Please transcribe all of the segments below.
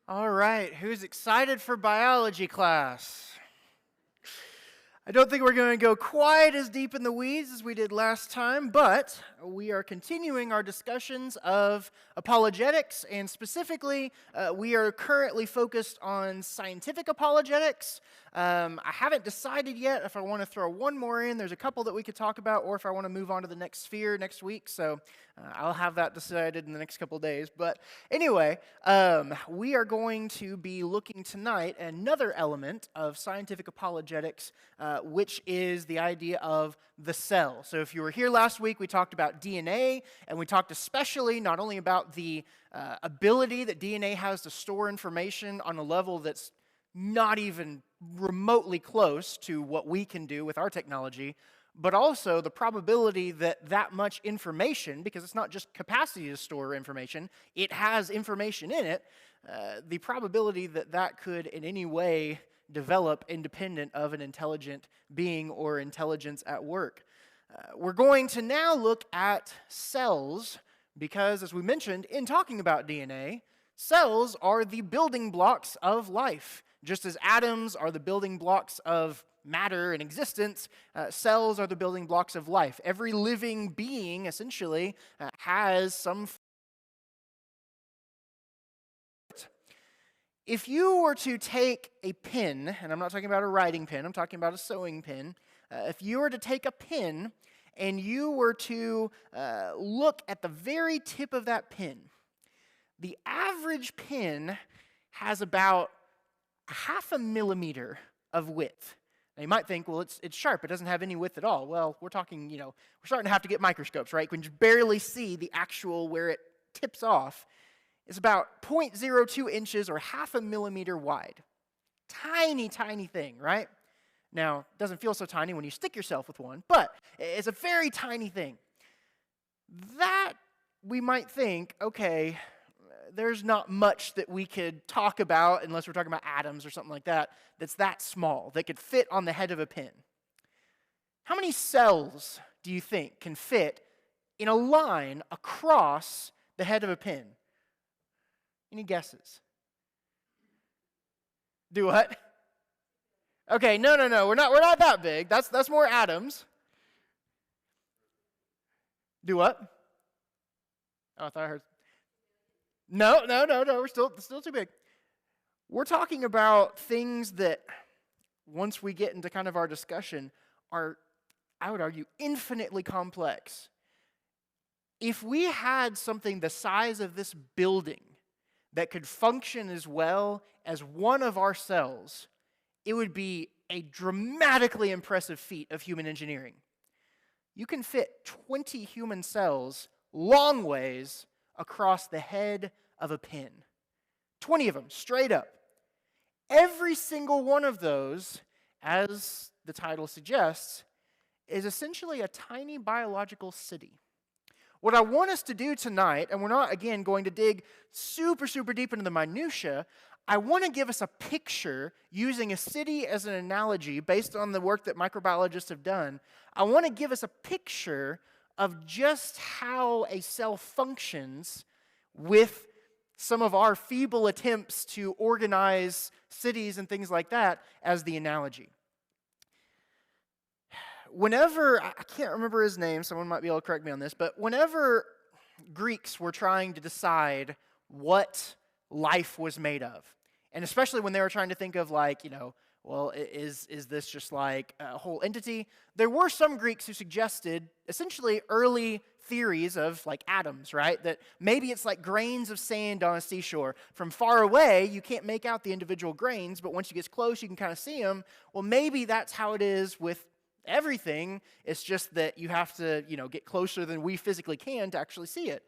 All right, who's excited for biology class? I don't think we're going to go quite as deep in the weeds as we did last time, but we are continuing our discussions of apologetics, and specifically, we are currently focused on scientific apologetics. I haven't decided yet if I want to throw one more in. There's a couple that we could talk about, or if I want to move on to the next sphere next week, so I'll have that decided in the next couple days. But anyway, we are going to be looking tonight at another element of scientific apologetics, which is the idea of the cell. So if you were here last week, we talked about DNA, and we talked especially not only about the ability that DNA has to store information on a level that's not even remotely close to what we can do with our technology, but also the probability that that much information, because it's not just capacity to store information, it has information in it, the probability that that could in any way develop independent of an intelligent being or intelligence at work. We're going to now look at cells because, as we mentioned in talking about DNA, cells are the building blocks of life. Just as atoms are the building blocks of matter and existence, cells are the building blocks of life. Every living being, essentially, has some. If you were to take a pen, and I'm not talking about a writing pen, I'm talking about a sewing pen. If you were to take a pen and you were to look at the very tip of that pen, the average pen has about 0.5 millimeter of width. Now you might think, well, it's sharp. It doesn't have any width at all. Well, we're talking, we're starting to have to get microscopes, right? We can just barely see the actual where it tips off. It's about 0.02 inches or 0.5 millimeter wide. Tiny, tiny thing, right? Now, it doesn't feel so tiny when you stick yourself with one, but it's a very tiny thing. That, we might think, okay, there's not much that we could talk about unless we're talking about atoms or something like that, that's that small, that could fit on the head of a pin. How many cells do you think can fit in a line across the head of a pin? Any guesses? Do what? Okay, no, we're not that big. That's more atoms. Do what? Oh, I thought I heard. No, we're still too big. We're talking about things that, once we get into kind of our discussion, are, I would argue, infinitely complex. If we had something the size of this building that could function as well as one of our cells, it would be a dramatically impressive feat of human engineering. You can fit 20 human cells long ways across the head of a pin. 20 of them, straight up. Every single one of those, as the title suggests, is essentially a tiny biological city. What I want us to do tonight, and we're not, again, going to dig super deep into the minutia, I want to give us a picture using a city as an analogy based on the work that microbiologists have done. I want to give us a picture of just how a cell functions with some of our feeble attempts to organize cities and things like that as the analogy. Whenever, I can't remember his name, someone might be able to correct me on this, but whenever Greeks were trying to decide what life was made of, and especially when they were trying to think of well, is this just like a whole entity? There were some Greeks who suggested essentially early theories of like atoms, right? That maybe it's like grains of sand on a seashore. From far away, you can't make out the individual grains, but once you get close, you can kind of see them. Well, maybe that's how it is with everything. It's just that you have to, get closer than we physically can to actually see it.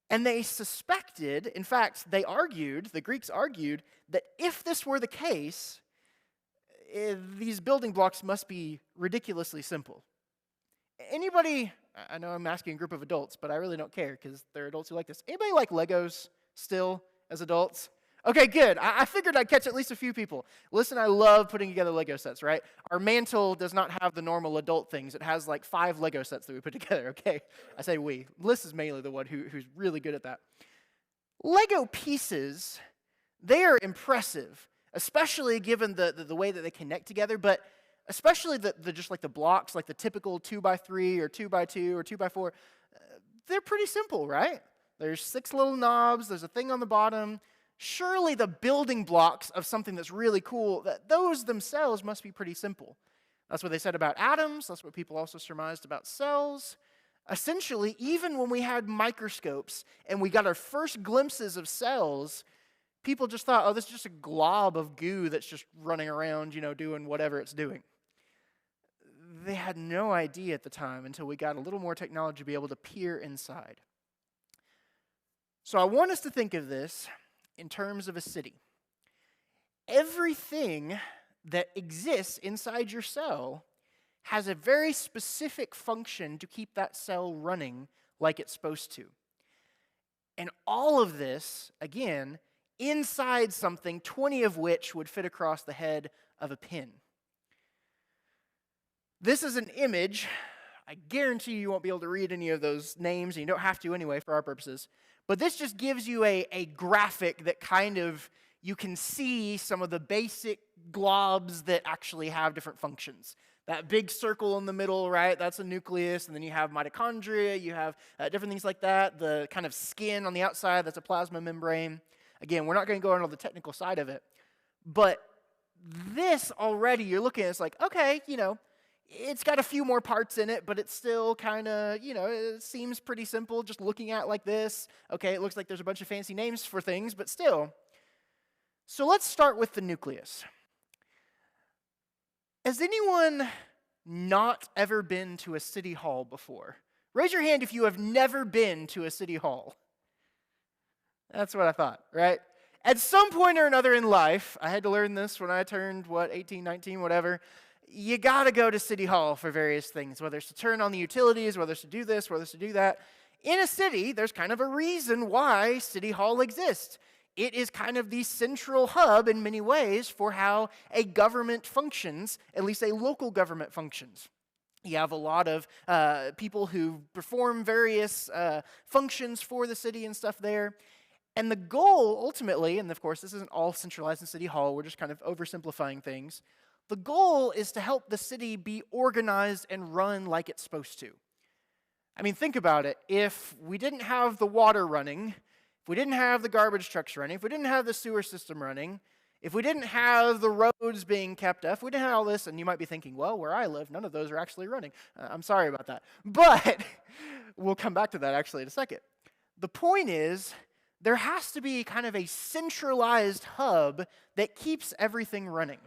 And they suspected, in fact, the Greeks argued, that if this were the case, these building blocks must be ridiculously simple. Anybody, I know I'm asking a group of adults, but I really don't care because there are adults who like this. Anybody like Legos still as adults? Okay, good. I figured I'd catch at least a few people. Listen, I love putting together Lego sets, right? Our mantle does not have the normal adult things. It has like 5 Lego sets that we put together, okay? I say we. Liz is mainly the one who's really good at that. Lego pieces, They are impressive, especially given the way that they connect together, but especially just like the blocks, like the typical 2x3 or 2x2 or 2x4, they're pretty simple, right? There's 6 little knobs, there's a thing on the bottom. Surely the building blocks of something that's really cool, those themselves must be pretty simple. That's what they said about atoms. That's what people also surmised about cells. Essentially, even when we had microscopes and we got our first glimpses of cells, people just thought, oh, this is just a glob of goo that's just running around, doing whatever it's doing. They had no idea at the time until we got a little more technology to be able to peer inside. So I want us to think of this in terms of a city. Everything that exists inside your cell has a very specific function to keep that cell running like it's supposed to. And all of this, again, inside something, 20 of which would fit across the head of a pin. This is an image. I guarantee you won't be able to read any of those names, and you don't have to anyway for our purposes. But this just gives you a graphic that kind of, you can see some of the basic globs that actually have different functions. That big circle in the middle, right, that's a nucleus, and then you have mitochondria, you have different things like that. The kind of skin on the outside, that's a plasma membrane. Again, we're not going to go into the technical side of it. But this already, you're looking at, it's like, okay, it's got a few more parts in it, but it's still kind of, it seems pretty simple just looking at like this. Okay, it looks like there's a bunch of fancy names for things, but still. So let's start with the nucleus. Has anyone not ever been to a city hall before? Raise your hand if you have never been to a city hall. That's what I thought, right? At some point or another in life, I had to learn this when I turned, 18, 19, whatever. You got to go to City Hall for various things, whether it's to turn on the utilities, whether it's to do this, whether it's to do that. In a city, there's kind of a reason why City Hall exists. It is kind of the central hub in many ways for how a government functions, at least a local government functions. You have a lot of people who perform various functions for the city and stuff there. And the goal, ultimately, and of course this isn't all centralized in City Hall, we're just kind of oversimplifying things. The goal is to help the city be organized and run like it's supposed to. I mean, think about it. If we didn't have the water running, if we didn't have the garbage trucks running, if we didn't have the sewer system running, if we didn't have the roads being kept up, if we didn't have all this, and you might be thinking, well, where I live, none of those are actually running. I'm sorry about that. But we'll come back to that actually in a second. The point is, there has to be kind of a centralized hub that keeps everything running.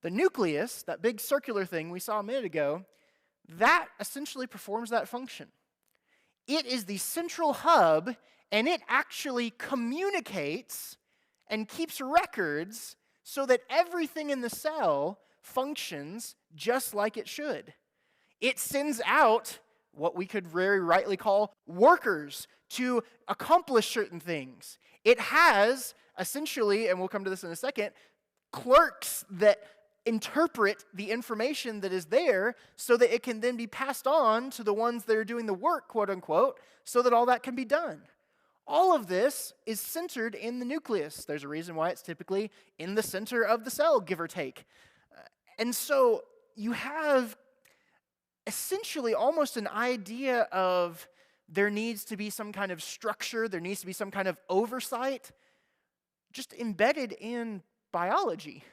The nucleus, that big circular thing we saw a minute ago, that essentially performs that function. It is the central hub, and it actually communicates and keeps records so that everything in the cell functions just like it should. It sends out what we could very rightly call workers to accomplish certain things. It has, essentially, and we'll come to this in a second, clerks that interpret the information that is there so that it can then be passed on to the ones that are doing the work, quote unquote, so that all that can be done. All of this is centered in the nucleus. There's a reason why it's typically in the center of the cell, give or take. And so you have essentially almost an idea of there needs to be some kind of structure, there needs to be some kind of oversight, just embedded in biology.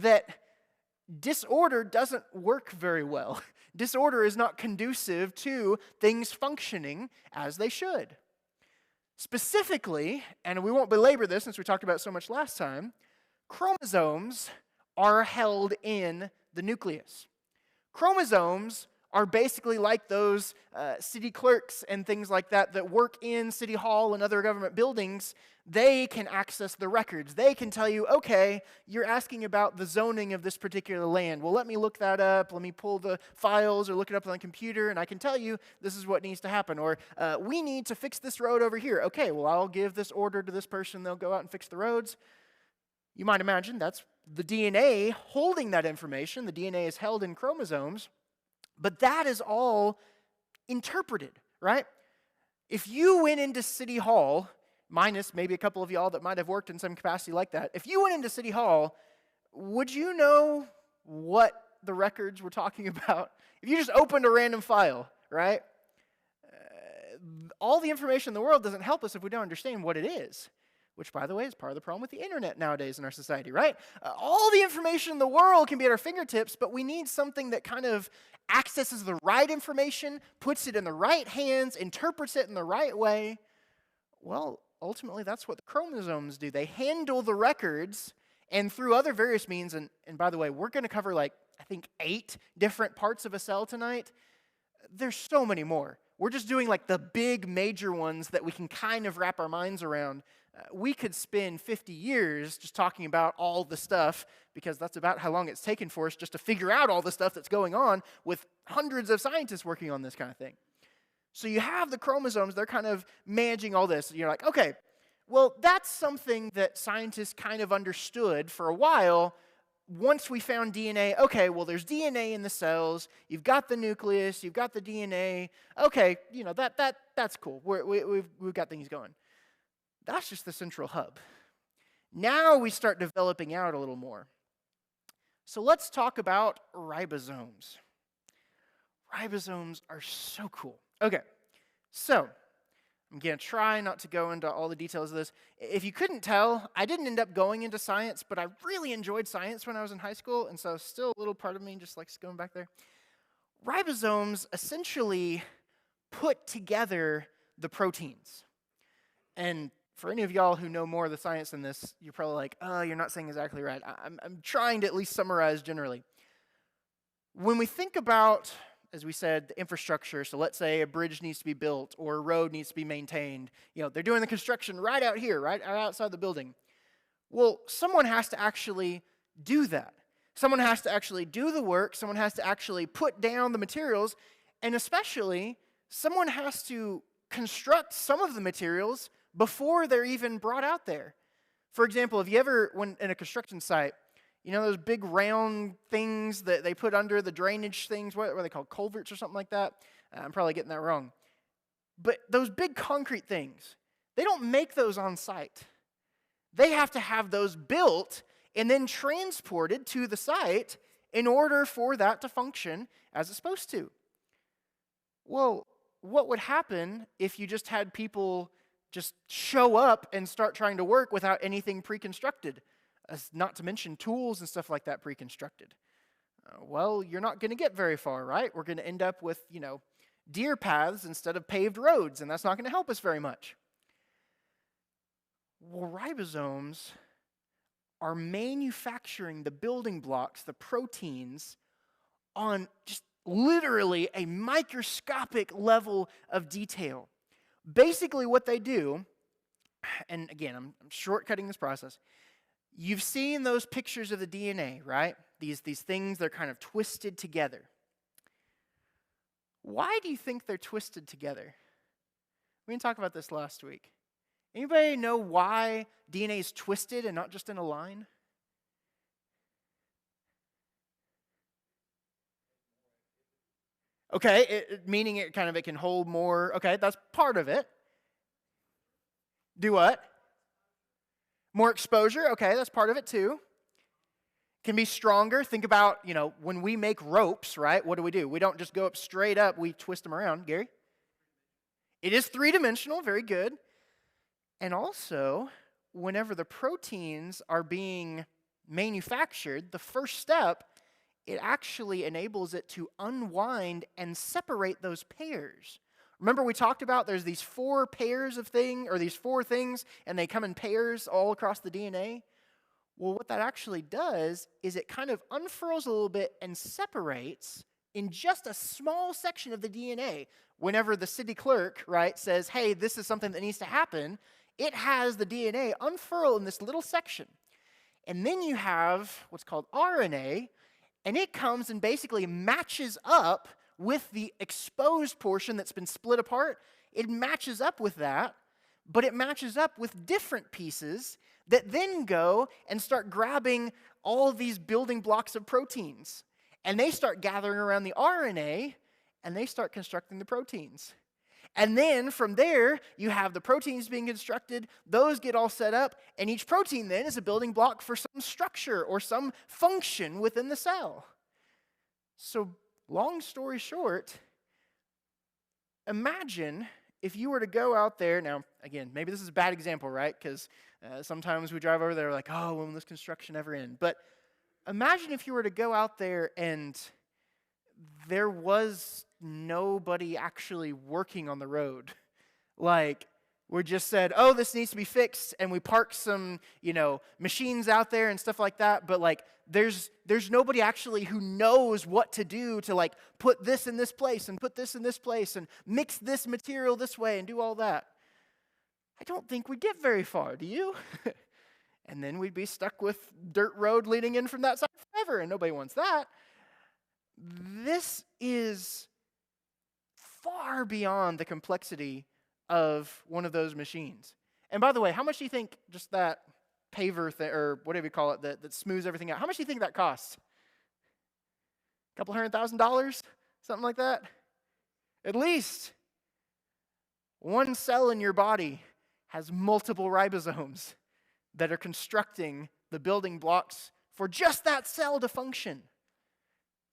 That disorder doesn't work very well. Disorder is not conducive to things functioning as they should. Specifically, and we won't belabor this since we talked about it so much last time, chromosomes are held in the nucleus. Chromosomes are basically like those city clerks and things like that work in City Hall and other government buildings. They can access the records. They can tell you, okay, you're asking about the zoning of this particular land. Well, let me look that up. Let me pull the files or look it up on the computer, and I can tell you this is what needs to happen. Or we need to fix this road over here. Okay, well, I'll give this order to this person. They'll go out and fix the roads. You might imagine that's the DNA holding that information. The DNA is held in chromosomes. But that is all interpreted, right? If you went into City Hall, minus maybe a couple of y'all that might have worked in some capacity like that, if you went into City Hall, would you know what the records were talking about? If you just opened a random file, right? All the information in the world doesn't help us if we don't understand what it is, which, by the way, is part of the problem with the internet nowadays in our society, right? All the information in the world can be at our fingertips, but we need something that kind of accesses the right information, puts it in the right hands, interprets it in the right way. Well, ultimately, that's what the chromosomes do. They handle the records, and through other various means, and by the way, we're going to cover I think 8 different parts of a cell tonight. There's so many more. We're just doing the big major ones that we can kind of wrap our minds around. We could spend 50 years just talking about all the stuff, because that's about how long it's taken for us just to figure out all the stuff that's going on with hundreds of scientists working on this kind of thing. So you have the chromosomes, they're kind of managing all this. You're like, okay, well, that's something that scientists kind of understood for a while. Once we found DNA, okay, well, there's DNA in the cells. You've got the nucleus. You've got the DNA. Okay, that's cool. We've got things going. That's just the central hub. Now we start developing out a little more. So let's talk about ribosomes. Ribosomes are so cool. Okay, so I'm going to try not to go into all the details of this. If you couldn't tell, I didn't end up going into science, but I really enjoyed science when I was in high school, and so still a little part of me just likes going back there. Ribosomes essentially put together the proteins. And for any of y'all who know more of the science than this, you're probably like, oh, you're not saying exactly right. I'm trying to at least summarize generally. When we think about, as we said, the infrastructure, so let's say a bridge needs to be built or a road needs to be maintained. They're doing the construction right out here, right outside the building. Well, someone has to actually do that. Someone has to actually do the work. Someone has to actually put down the materials. And especially, someone has to construct some of the materials before they're even brought out there. For example, if you ever went in a construction site, those big round things that they put under the drainage things, what are they called, culverts or something like that? I'm probably getting that wrong. But those big concrete things, they don't make those on site. They have to have those built and then transported to the site in order for that to function as it's supposed to. Well, what would happen if you just had people just show up and start trying to work without anything pre-constructed? Not to mention tools and stuff like that pre-constructed. Well, you're not going to get very far, right? We're going to end up with, deer paths instead of paved roads, and that's not going to help us very much. Well, ribosomes are manufacturing the building blocks, the proteins, on just literally a microscopic level of detail. Basically what they do, and again, I'm shortcutting this process. You've seen those pictures of the DNA, right? These things, they're kind of twisted together. Why do you think they're twisted together? We didn't talk about this last week. Anybody know why DNA is twisted and not just in a line? Okay, meaning it can hold more. Okay, that's part of it. Do what? More exposure. Okay, that's part of it too. Can be stronger. Think about, when we make ropes, right? What do? We don't just go up straight up. We twist them around. Gary? It is three-dimensional. Very good. And also, whenever the proteins are being manufactured, the first step, it actually enables it to unwind and separate those pairs. Remember we talked about there's these 4 pairs of things, or these 4 things, and they come in pairs all across the DNA? Well, what that actually does is it kind of unfurls a little bit and separates in just a small section of the DNA. Whenever the city clerk, right, says, hey, this is something that needs to happen, it has the DNA unfurl in this little section. And then you have what's called RNA, and it comes and basically matches up with the exposed portion that's been split apart. It matches up with that, but it matches up with different pieces that then go and start grabbing all of these building blocks of proteins. And they start gathering around the RNA, and they start constructing the proteins. And then from there, you have the proteins being constructed, those get all set up, and each protein then is a building block for some structure or some function within the cell. So, long story short, imagine if you were to go out there. Now, again, maybe this is a bad example, right? Because sometimes we drive over there like, oh, when will this construction ever end? But imagine if you were to go out there and there was nobody actually working on the road. Like, we just said, oh, this needs to be fixed, and we park some, machines out there and stuff like that, but like, there's nobody actually who knows what to do to like put this in this place and put this in this place and mix this material this way and do all that. I don't think we'd get very far, do you? And then we'd be stuck with dirt road leading in from that side forever, and nobody wants that. This is far beyond the complexity of one of those machines. And by the way, how much do you think just that paver thing, or whatever you call it, that smooths everything out, how much do you think that costs? A couple $100,000? Something like that? At least. One cell in your body has multiple ribosomes that are constructing the building blocks for just that cell to function.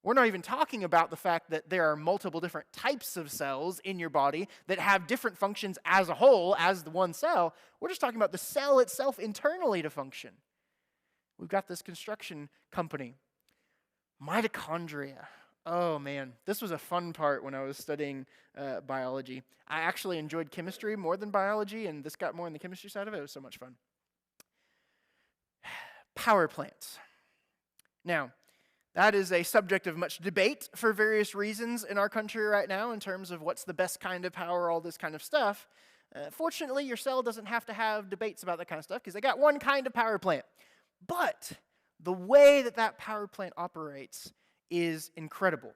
We're not even talking about the fact that there are multiple different types of cells in your body that have different functions as a whole, as the one cell. We're just talking about the cell itself internally to function. We've got this construction company. Mitochondria. Oh man, this was a fun part when I was studying biology. I actually enjoyed chemistry more than biology, and this got more in the chemistry side of it. It was so much fun. Power plants. Now, that is a subject of much debate for various reasons in our country right now in terms of what's the best kind of power, all this kind of stuff. Fortunately, your cell doesn't have to have debates about that kind of stuff because they got one kind of power plant. But the way that power plant operates is incredible.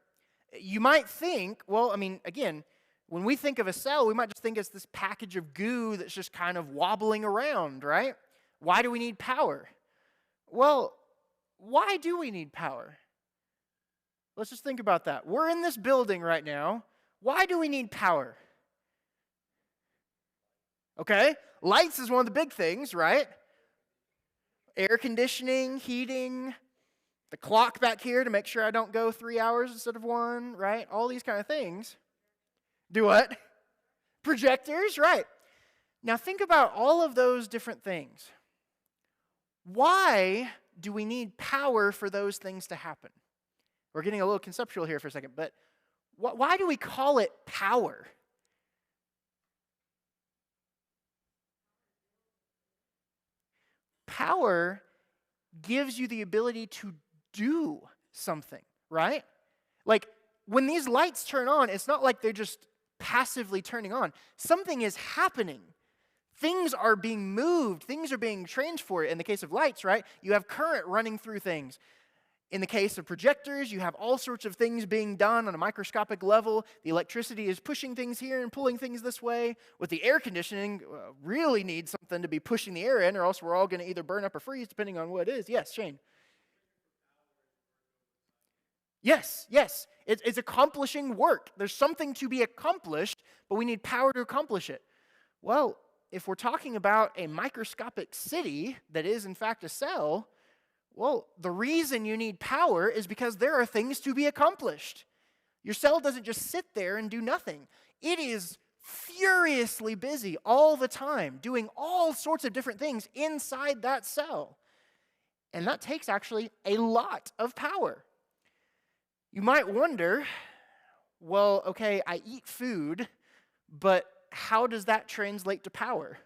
You might think, well, I mean, again, when we think of a cell, we might just think it's this package of goo that's just kind of wobbling around, right? Why do we need power? Well, why do we need power? Let's just think about that. We're in this building right now. Why do we need power? Okay, lights is one of the big things, right? Air conditioning, heating, the clock back here to make sure I don't go 3 hours instead of 1, right? All these kind of things. Do what? Projectors, right. Now think about all of those different things. Why do we need power for those things to happen? We're getting a little conceptual here for a second, but why do we call it power? Power gives you the ability to do something, right? Like, when these lights turn on, it's not like they're just passively turning on. Something is happening. Things are being moved. Things are being transported. In the case of lights, right, you have current running through things. In the case of projectors, you have all sorts of things being done on a microscopic level. The electricity is pushing things here and pulling things this way. With the air conditioning, really needs something to be pushing the air in, or else we're all going to either burn up or freeze, depending on what it is. Yes, Shane. Yes. It's accomplishing work. There's something to be accomplished, but we need power to accomplish it. Well, if we're talking about a microscopic city that is, in fact, a cell, well, the reason you need power is because there are things to be accomplished. Your cell doesn't just sit there and do nothing. It is furiously busy all the time, doing all sorts of different things inside that cell. And that takes actually a lot of power. You might wonder, well, okay, I eat food, but how does that translate to power?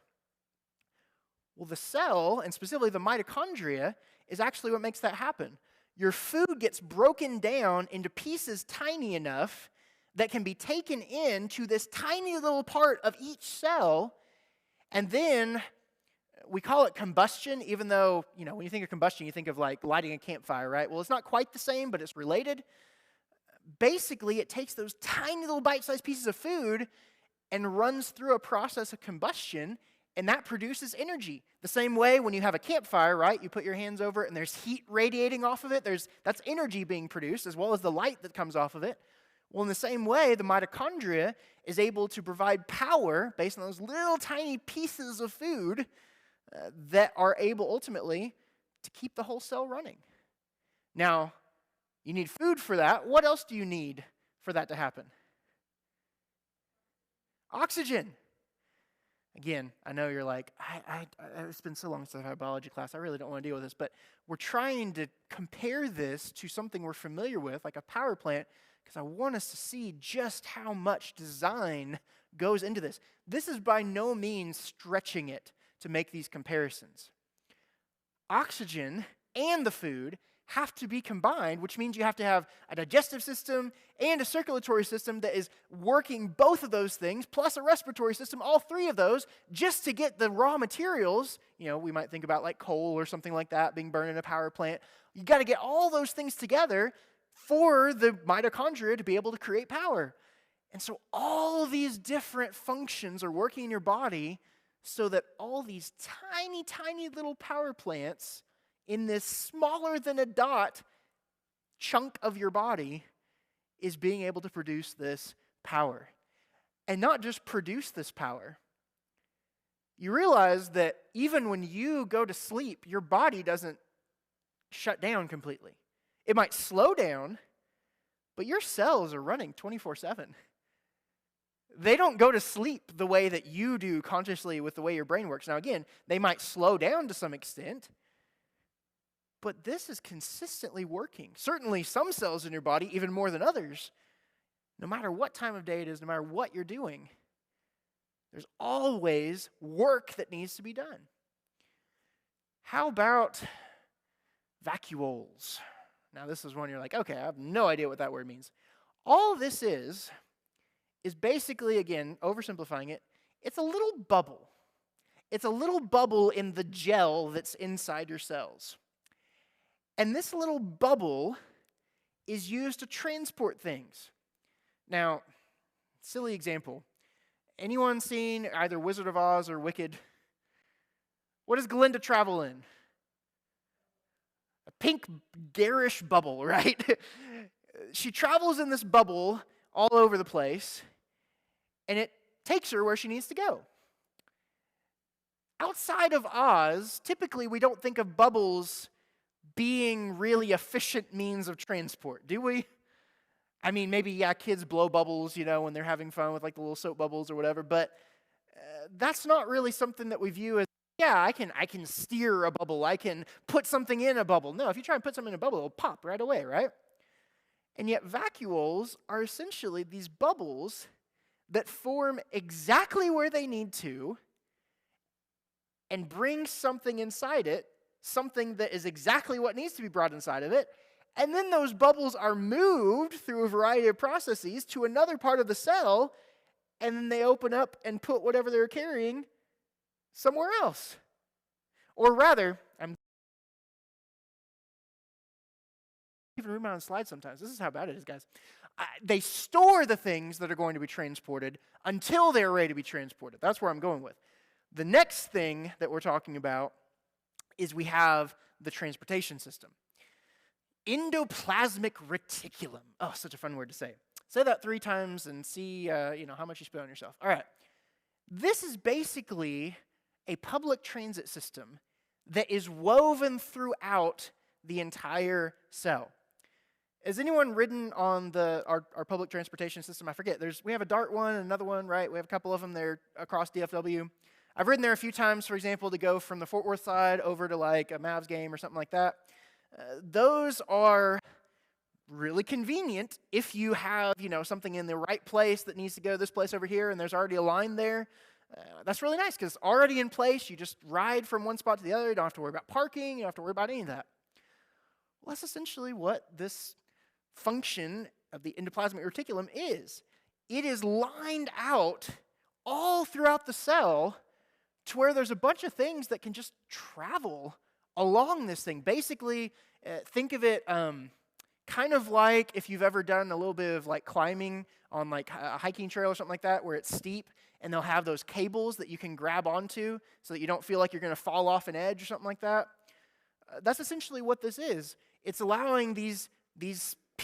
Well, the cell, and specifically the mitochondria, is actually what makes that happen. Your food gets broken down into pieces tiny enough that can be taken into this tiny little part of each cell, and then we call it combustion, even though, when you think of combustion, you think of like lighting a campfire, right? Well, it's not quite the same, but it's related. Basically, it takes those tiny little bite-sized pieces of food and runs through a process of combustion, and that produces energy. The same way when you have a campfire, right? You put your hands over it and there's heat radiating off of it. That's energy being produced as well as the light that comes off of it. Well, in the same way, the mitochondria is able to provide power based on those little tiny pieces of food that are able ultimately to keep the whole cell running. Now, you need food for that. What else do you need for that to happen? Oxygen. Again, I know you're like, it's been so long since I've had a biology class, I really don't want to deal with this, but we're trying to compare this to something we're familiar with, like a power plant, because I want us to see just how much design goes into this. This is by no means stretching it to make these comparisons. Oxygen and the food have to be combined, which means you have to have a digestive system and a circulatory system that is working both of those things, plus a respiratory system, all three of those, just to get the raw materials. We might think about like coal or something like that being burned in a power plant. You got to get all those things together for the mitochondria to be able to create power. And so all these different functions are working in your body so that all these tiny, tiny little power plants in this smaller than a dot chunk of your body is being able to produce this power. And not just produce this power. You realize that even when you go to sleep, your body doesn't shut down completely. It might slow down, but your cells are running 24/7. They don't go to sleep the way that you do consciously with the way your brain works. Now again, they might slow down to some extent, but this is consistently working. Certainly some cells in your body, even more than others, no matter what time of day it is, no matter what you're doing, there's always work that needs to be done. How about vacuoles? Now this is one you're like, okay, I have no idea what that word means. All this is basically, again, oversimplifying it, it's a little bubble. It's a little bubble in the gel that's inside your cells. And this little bubble is used to transport things. Now, silly example. Anyone seen either Wizard of Oz or Wicked? What does Glinda travel in? A pink, garish bubble, right? She travels in this bubble all over the place, and it takes her where she needs to go. Outside of Oz, typically we don't think of bubbles being really efficient means of transport, do we? I mean, maybe, kids blow bubbles, when they're having fun with like the little soap bubbles or whatever, but that's not really something that we view as, I can steer a bubble, I can put something in a bubble. No, if you try and put something in a bubble, it'll pop right away, right? And yet vacuoles are essentially these bubbles that form exactly where they need to and bring something inside it, something that is exactly what needs to be brought inside of it, and then those bubbles are moved through a variety of processes to another part of the cell, and then they open up and put whatever they're carrying somewhere else. Or rather, I'm even reading on slides sometimes. This is how bad it is, guys. They store the things that are going to be transported until they're ready to be transported. That's where I'm going with. The next thing that we're talking about is we have the transportation system. Endoplasmic reticulum. Oh, such a fun word to say. Say that 3 times and see how much you spit on yourself. All right. This is basically a public transit system that is woven throughout the entire cell. Has anyone ridden on our public transportation system? I forget. We have a DART one and another one, right? We have a couple of them there across DFW. I've ridden there a few times, for example, to go from the Fort Worth side over to like a Mavs game or something like that. Those are really convenient if you have, something in the right place that needs to go this place over here and there's already a line there. That's really nice because it's already in place. You just ride from one spot to the other. You don't have to worry about parking. You don't have to worry about any of that. Well, that's essentially what this function of the endoplasmic reticulum is. It is lined out all throughout the cell to where there's a bunch of things that can just travel along this thing. Basically, think of it kind of like if you've ever done a little bit of like climbing on like a hiking trail or something like that where it's steep and they'll have those cables that you can grab onto so that you don't feel like you're going to fall off an edge or something like that. That's essentially what this is. It's allowing these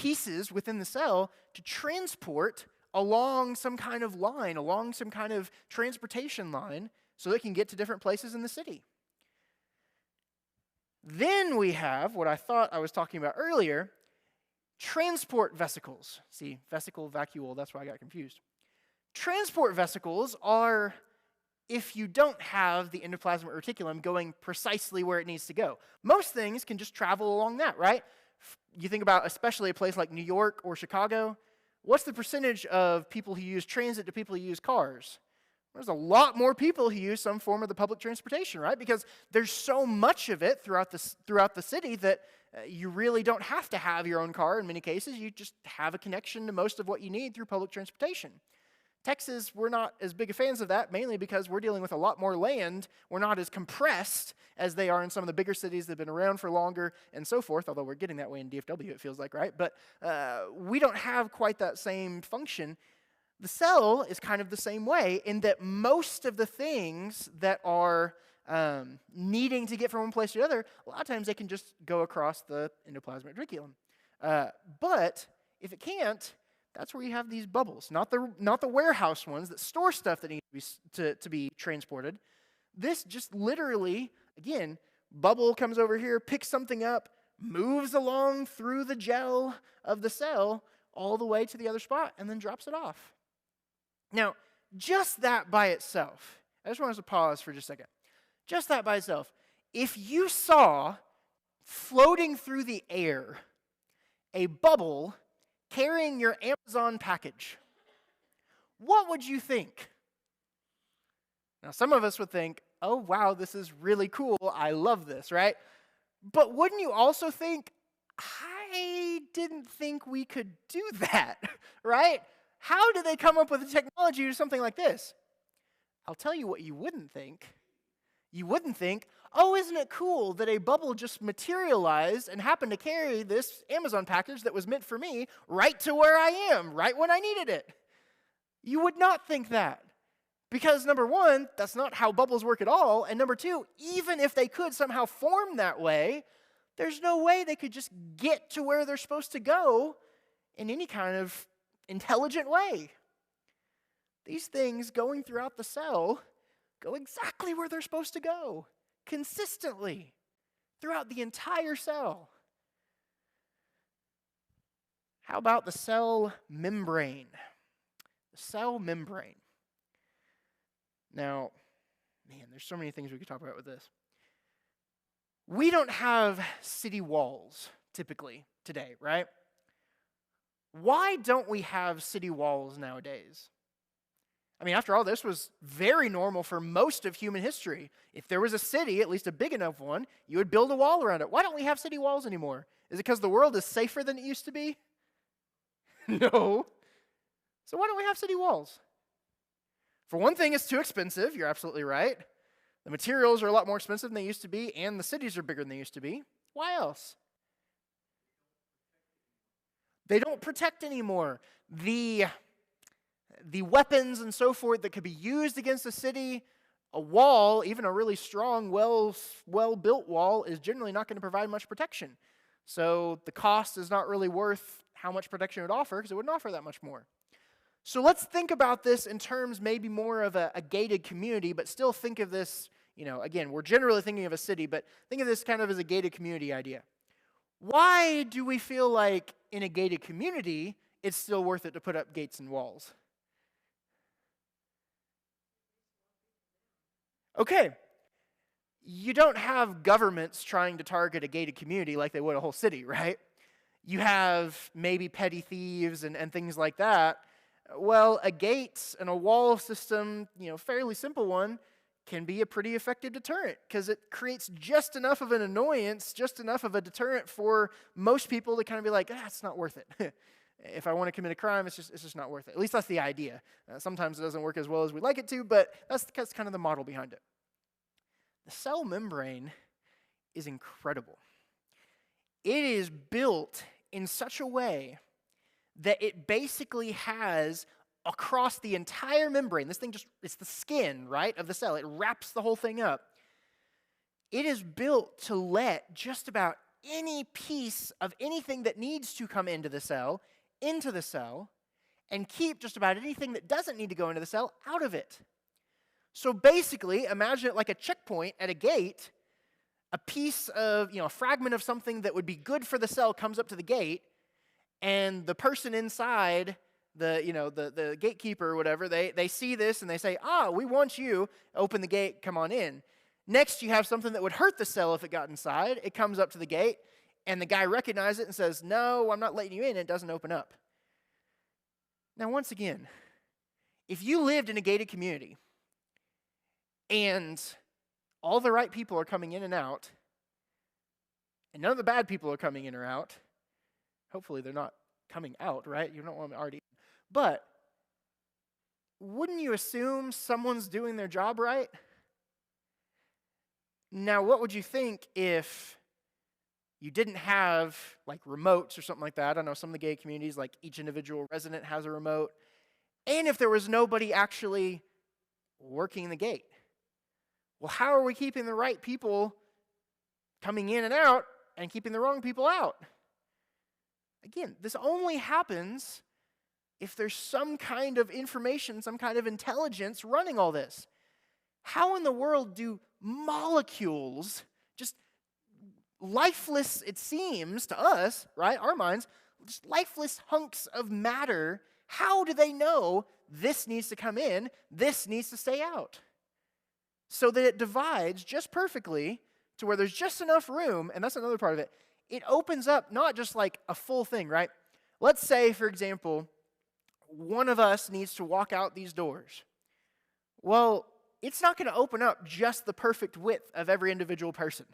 pieces within the cell to transport along some kind of line, along some kind of transportation line, so they can get to different places in the city. Then we have what I thought I was talking about earlier, transport vesicles. See, vesicle, vacuole, that's why I got confused. Transport vesicles are if you don't have the endoplasmic reticulum going precisely where it needs to go. Most things can just travel along that, right? You think about especially a place like New York or Chicago. What's the percentage of people who use transit to people who use cars? There's a lot more people who use some form of the public transportation, right? Because there's so much of it throughout the city that you really don't have to have your own car in many cases. You just have a connection to most of what you need through public transportation. Texas, we're not as big of fans of that, mainly because we're dealing with a lot more land. We're not as compressed as they are in some of the bigger cities that have been around for longer and so forth, although we're getting that way in DFW, it feels like, right? But we don't have quite that same function. The cell is kind of the same way in that most of the things that are needing to get from one place to the other, a lot of times they can just go across the endoplasmic reticulum. But if it can't, that's where you have these bubbles, not the warehouse ones that store stuff that needs to be transported. This just literally, again, bubble comes over here, picks something up, moves along through the gel of the cell all the way to the other spot, and then drops it off. Now, just that by itself, I just want us to pause for just a second. Just that by itself, if you saw floating through the air a bubble carrying your Amazon package, what would you think? Now, some of us would think, oh, wow, this is really cool. I love this, right? But wouldn't you also think, I didn't think we could do that, right? How did they come up with the technology to do something like this? I'll tell you what you wouldn't think. You wouldn't think, oh, isn't it cool that a bubble just materialized and happened to carry this Amazon package that was meant for me right to where I am, right when I needed it? You would not think that. Because number one, that's not how bubbles work at all. And number two, even if they could somehow form that way, there's no way they could just get to where they're supposed to go in any kind of intelligent way. These things going throughout the cell go exactly where they're supposed to go, consistently, throughout the entire cell. How about the cell membrane? The cell membrane. Now, man, there's so many things we could talk about with this. We don't have city walls, typically, today, right? Why don't we have city walls nowadays? I mean, after all, this was very normal for most of human history. If there was a city, at least a big enough one, you would build a wall around it. Why don't we have city walls anymore? Is it because the world is safer than it used to be? No. So why don't we have city walls? For one thing, it's too expensive. You're absolutely right. The materials are a lot more expensive than they used to be, and the cities are bigger than they used to be. Why else? They don't protect anymore. The weapons and so forth that could be used against a city, a wall, even a really strong, well-built wall, is generally not going to provide much protection. So the cost is not really worth how much protection it would offer, because it wouldn't offer that much more. So let's think about this in terms maybe more of a gated community, but still think of this, again, we're generally thinking of a city, but think of this kind of as a gated community idea. Why do we feel like in a gated community, it's still worth it to put up gates and walls? Okay, you don't have governments trying to target a gated community like they would a whole city, right? You have maybe petty thieves and things like that. Well, a gate and a wall system, fairly simple one, can be a pretty effective deterrent because it creates just enough of an annoyance, just enough of a deterrent for most people to kind of be like, it's not worth it. If I want to commit a crime, it's just not worth it. At least that's the idea. Sometimes it doesn't work as well as we'd like it to, but that's kind of the model behind it. The cell membrane is incredible. It is built in such a way that it basically has across the entire membrane, this thing it's the skin, right, of the cell. It wraps the whole thing up. It is built to let just about any piece of anything that needs to come into the cell, and keep just about anything that doesn't need to go into the cell out of it. So basically, imagine it like a checkpoint at a gate. A piece of, a fragment of something that would be good for the cell comes up to the gate, and the person inside, the gatekeeper or whatever, they see this and they say, we want you, open the gate, come on in. Next, you have something that would hurt the cell if it got inside. It comes up to the gate, and the guy recognizes it and says, no, I'm not letting you in, and it doesn't open up. Now, once again, if you lived in a gated community, and all the right people are coming in and out, and none of the bad people are coming in or out, hopefully they're not coming out, right? You don't want them already. But wouldn't you assume someone's doing their job right? Now, what would you think if you didn't have like remotes or something like that? I know some of the gay communities, like each individual resident has a remote. And if there was nobody actually working the gate. Well, how are we keeping the right people coming in and out and keeping the wrong people out? Again, this only happens if there's some kind of information, some kind of intelligence running all this. How in the world do molecules, just lifeless, it seems to us, right, our minds, just lifeless hunks of matter, how do they know this needs to come in, this needs to stay out? So that it divides just perfectly to where there's just enough room, and that's another part of it. It opens up not just like a full thing, right? Let's say, for example, one of us needs to walk out these doors. Well, it's not going to open up just the perfect width of every individual person.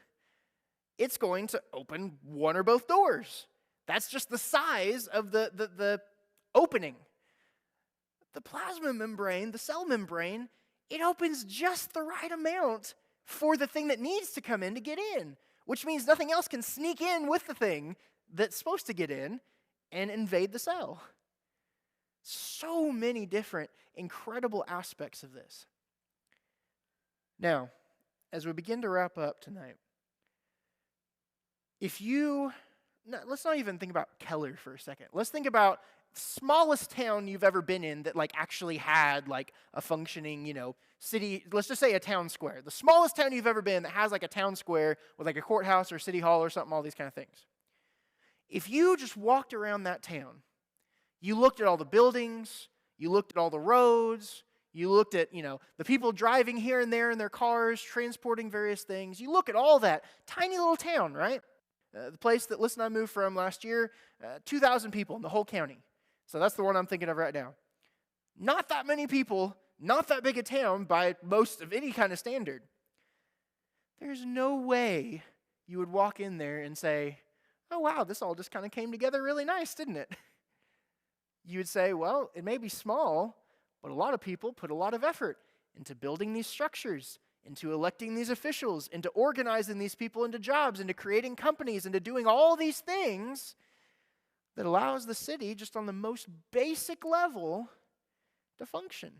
It's going to open one or both doors. That's just the size of the opening. The plasma membrane, the cell membrane, it opens just the right amount for the thing that needs to come in to get in, which means nothing else can sneak in with the thing that's supposed to get in and invade the cell. So many different incredible aspects of this. Now, as we begin to wrap up tonight, let's not even think about Keller for a second. Let's think about the smallest town you've ever been in that like actually had like a functioning, city, let's just say a town square. The smallest town you've ever been that has like a town square with like a courthouse or city hall or something, all these kind of things. If you just walked around that town, you looked at all the buildings, you looked at all the roads, you looked at, the people driving here and there in their cars, transporting various things. You look at all that tiny little town, right? The place that Liz and I moved from last year, 2,000 people in the whole county. So that's the one I'm thinking of right now. Not that many people, not that big a town by most of any kind of standard. There's no way you would walk in there and say, oh wow, this all just kind of came together really nice, didn't it? You would say, well, it may be small, but a lot of people put a lot of effort into building these structures, into electing these officials, into organizing these people into jobs, into creating companies, into doing all these things that allows the city, just on the most basic level, to function.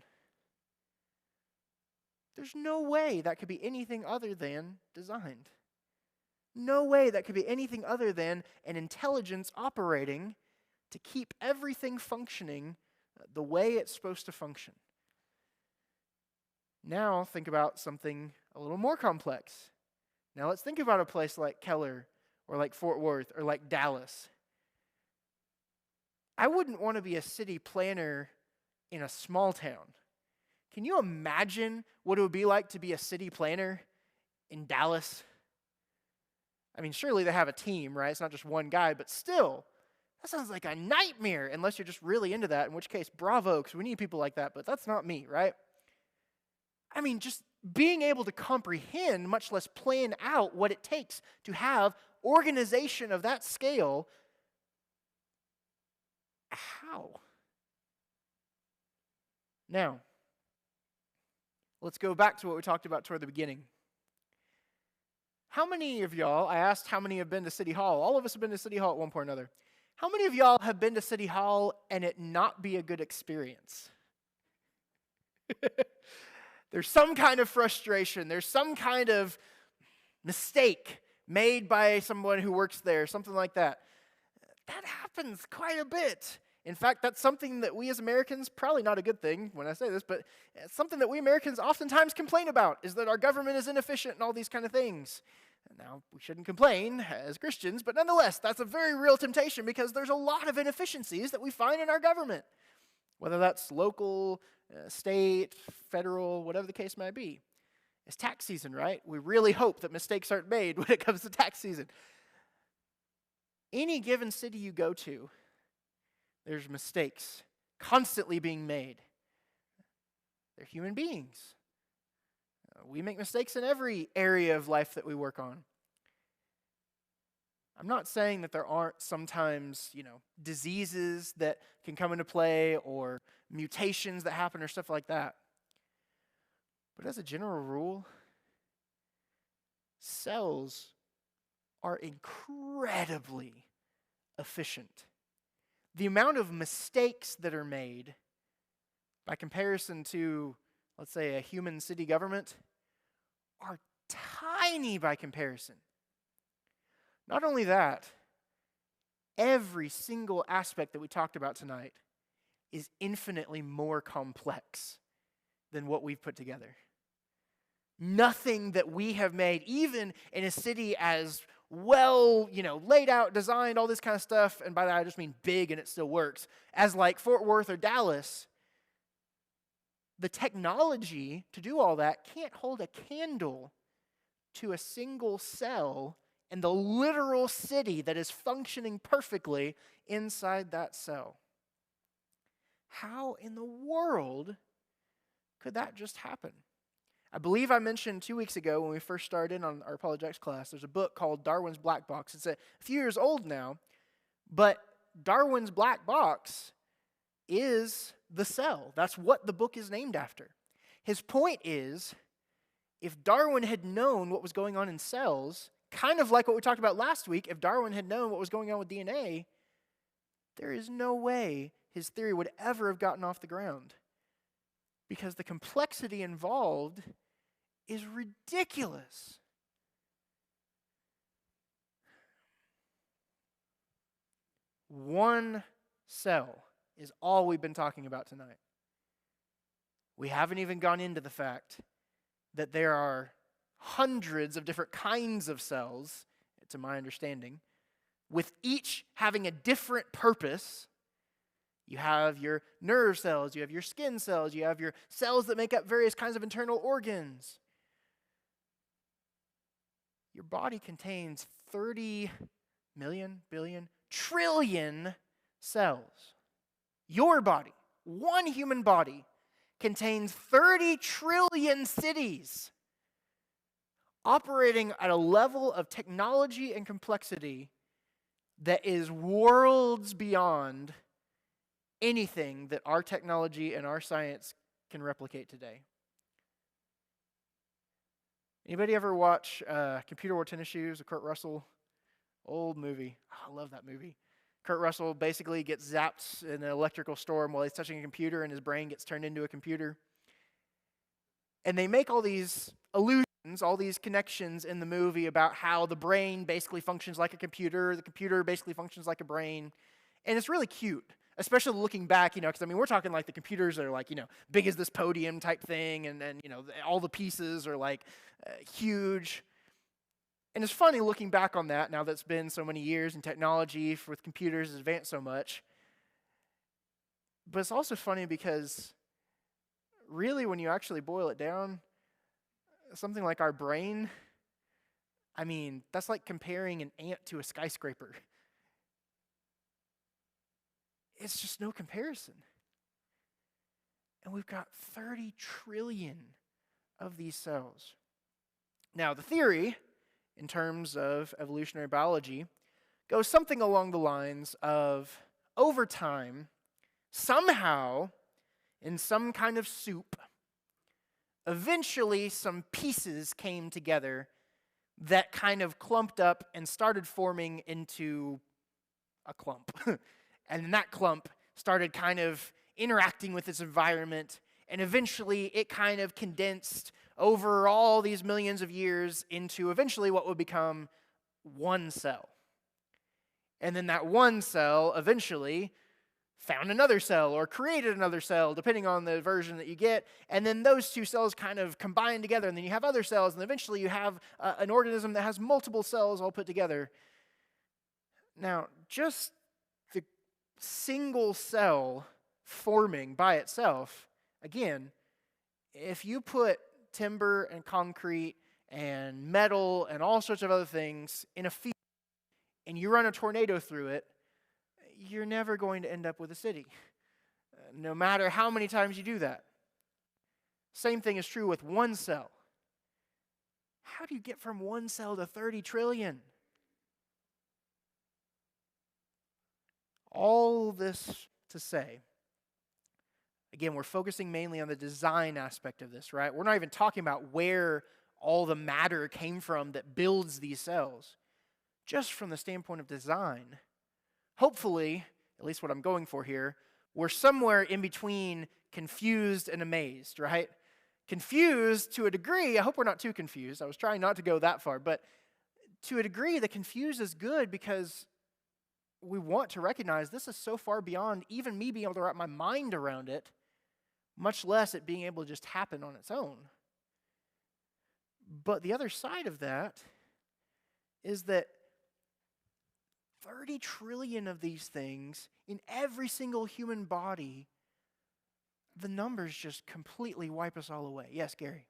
There's no way that could be anything other than designed. No way that could be anything other than an intelligence operating to keep everything functioning the way it's supposed to function. Now think about something a little more complex. Now let's think about a place like Keller or like Fort Worth or like Dallas. I wouldn't want to be a city planner in a small town. Can you imagine what it would be like to be a city planner in Dallas? I mean, surely they have a team, right? It's not just one guy, but still, that sounds like a nightmare unless you're just really into that, in which case, bravo, because we need people like that, but that's not me, right? I mean, just being able to comprehend, much less plan out what it takes to have organization of that scale. How? Now, let's go back to what we talked about toward the beginning. How many of y'all, I asked how many have been to City Hall. All of us have been to City Hall at one point or another. How many of y'all have been to City Hall and it not be a good experience? There's some kind of frustration. There's some kind of mistake made by someone who works there, something like that. That happens quite a bit. In fact, that's something that we as Americans, probably not a good thing when I say this, but it's something that we Americans oftentimes complain about, is that our government is inefficient and all these kind of things. Now, we shouldn't complain as Christians, but nonetheless, that's a very real temptation because there's a lot of inefficiencies that we find in our government, whether that's local, state, federal, whatever the case might be. It's tax season, right? We really hope that mistakes aren't made when it comes to tax season. Any given city you go to, there's mistakes constantly being made. They're human beings. We make mistakes in every area of life that we work on. I'm not saying that there aren't sometimes, diseases that can come into play or mutations that happen or stuff like that. But as a general rule, cells are incredibly efficient. The amount of mistakes that are made by comparison to, let's say, a human city government are tiny by comparison. Not only that, every single aspect that we talked about tonight is infinitely more complex than what we've put together. Nothing that we have made, even in a city as well, laid out, designed, all this kind of stuff, and by that I just mean big and it still works, as like Fort Worth or Dallas, the technology to do all that can't hold a candle to a single cell and the literal city that is functioning perfectly inside that cell. How in the world could that just happen? I believe I mentioned 2 weeks ago when we first started on our apologetics class, there's a book called Darwin's Black Box. It's a few years old now, but Darwin's Black Box is the cell. That's what the book is named after. His point is, if Darwin had known what was going on in cells, kind of like what we talked about last week, if Darwin had known what was going on with DNA, there is no way his theory would ever have gotten off the ground. Because the complexity involved is ridiculous. One cell is all we've been talking about tonight. We haven't even gone into the fact that there are hundreds of different kinds of cells, to my understanding, with each having a different purpose. You have your nerve cells, you have your skin cells, you have your cells that make up various kinds of internal organs. Your body contains 30 million, billion, trillion cells. Your body, one human body, contains 30 trillion cities operating at a level of technology and complexity that is worlds beyond anything that our technology and our science can replicate today. Anybody ever watch Computer Wore Tennis Shoes with Kurt Russell? Old movie. Oh, I love that movie. Kurt Russell basically gets zapped in an electrical storm while he's touching a computer and his brain gets turned into a computer. And they make all these allusions, all these connections in the movie about how the brain basically functions like a computer, the computer basically functions like a brain. And it's really cute, especially looking back, because we're talking like the computers are like, big as this podium type thing, and all the pieces are like huge. And it's funny looking back on that now that's been so many years and technology with computers has advanced so much. But it's also funny because really when you actually boil it down, something like our brain, that's like comparing an ant to a skyscraper. It's just no comparison. And we've got 30 trillion of these cells. Now, the theory, in terms of evolutionary biology, goes something along the lines of, over time, somehow, in some kind of soup, eventually some pieces came together that kind of clumped up and started forming into a clump. And that clump started kind of interacting with its environment, and eventually it kind of condensed over all these millions of years into eventually what would become one cell. And then that one cell eventually found another cell or created another cell, depending on the version that you get. And then those two cells kind of combine together, and then you have other cells, and eventually you have an organism that has multiple cells all put together. Now, just the single cell forming by itself, again, if you put timber and concrete and metal and all sorts of other things in a field and you run a tornado through it, you're never going to end up with a city, no matter how many times you do that. Same thing is true with one cell. How do you get from one cell to 30 trillion? All this to say, again, we're focusing mainly on the design aspect of this, right? We're not even talking about where all the matter came from that builds these cells. Just from the standpoint of design, hopefully, at least what I'm going for here, we're somewhere in between confused and amazed, right? Confused to a degree. I hope we're not too confused. I was trying not to go that far, but to a degree, the confused is good because we want to recognize this is so far beyond even me being able to wrap my mind around it, much less it being able to just happen on its own. But the other side of that is that 30 trillion of these things in every single human body, the numbers just completely wipe us all away. Yes, Gary?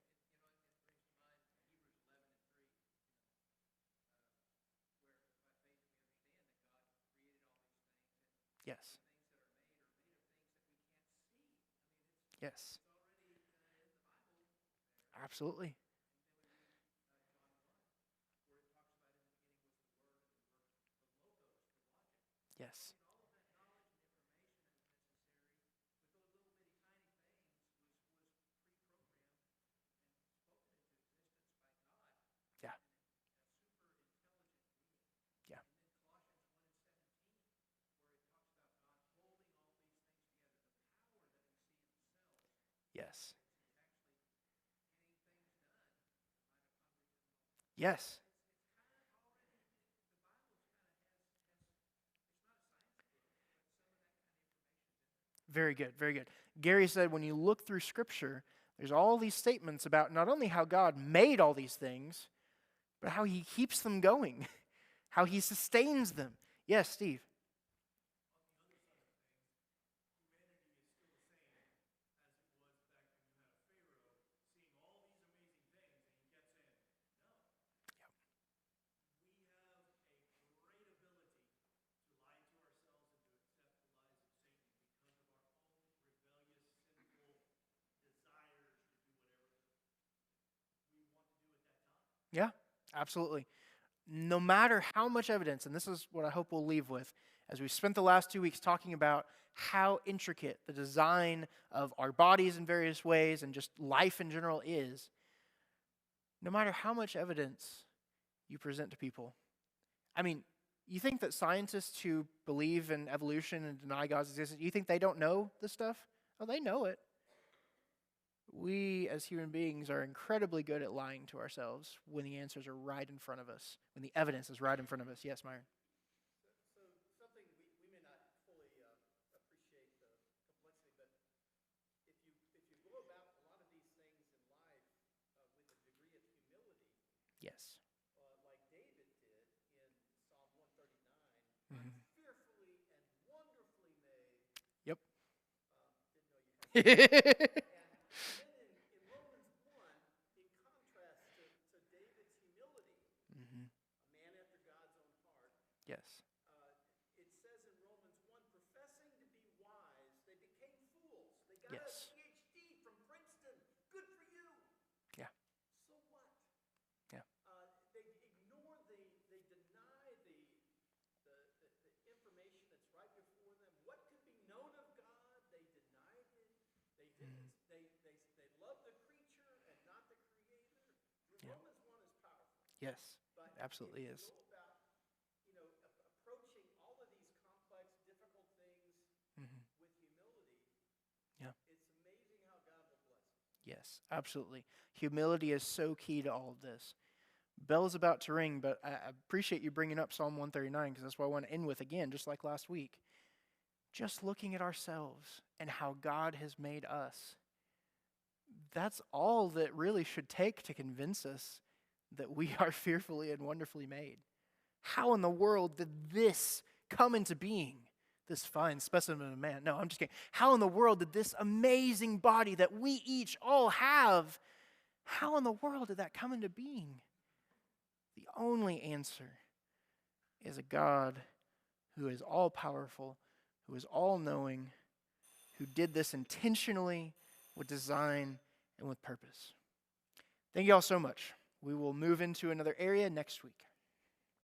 Yes. Yes. Absolutely. Yes. Yeah. Yeah. Yes. Yes. Very good. Very good. Gary said when you look through Scripture, there's all these statements about not only how God made all these things, but how he keeps them going, how he sustains them. Yes, Steve. Yeah, absolutely. No matter how much evidence, and this is what I hope we'll leave with, as we spent the last 2 weeks talking about how intricate the design of our bodies in various ways and just life in general is, no matter how much evidence you present to people. I mean, you think that scientists who believe in evolution and deny God's existence, you think they don't know this stuff? Oh, they know it. We as human beings are incredibly good at lying to ourselves when the answers are right in front of us, when the evidence is right in front of us. Yes, Myron? Yes. Mhm. Yep. Mhm. Yes. Yes. Yeah. Yeah. Mhm. Yeah. Yes. Absolutely is. Mhm. Yeah. Yes, absolutely. Humility is so key to all of this. Bell's about to ring, but I appreciate you bringing up Psalm 139 because that's what I want to end with again, just like last week. Just looking at ourselves and how God has made us. That's all that really should take to convince us that we are fearfully and wonderfully made. How in the world did this come into being? This fine specimen of man. No, I'm just kidding. How in the world did this amazing body that we each all have, how in the world did that come into being? The only answer is a God who is all-powerful, who is all-knowing, who did this intentionally with design and with purpose. Thank you all so much. We will move into another area next week.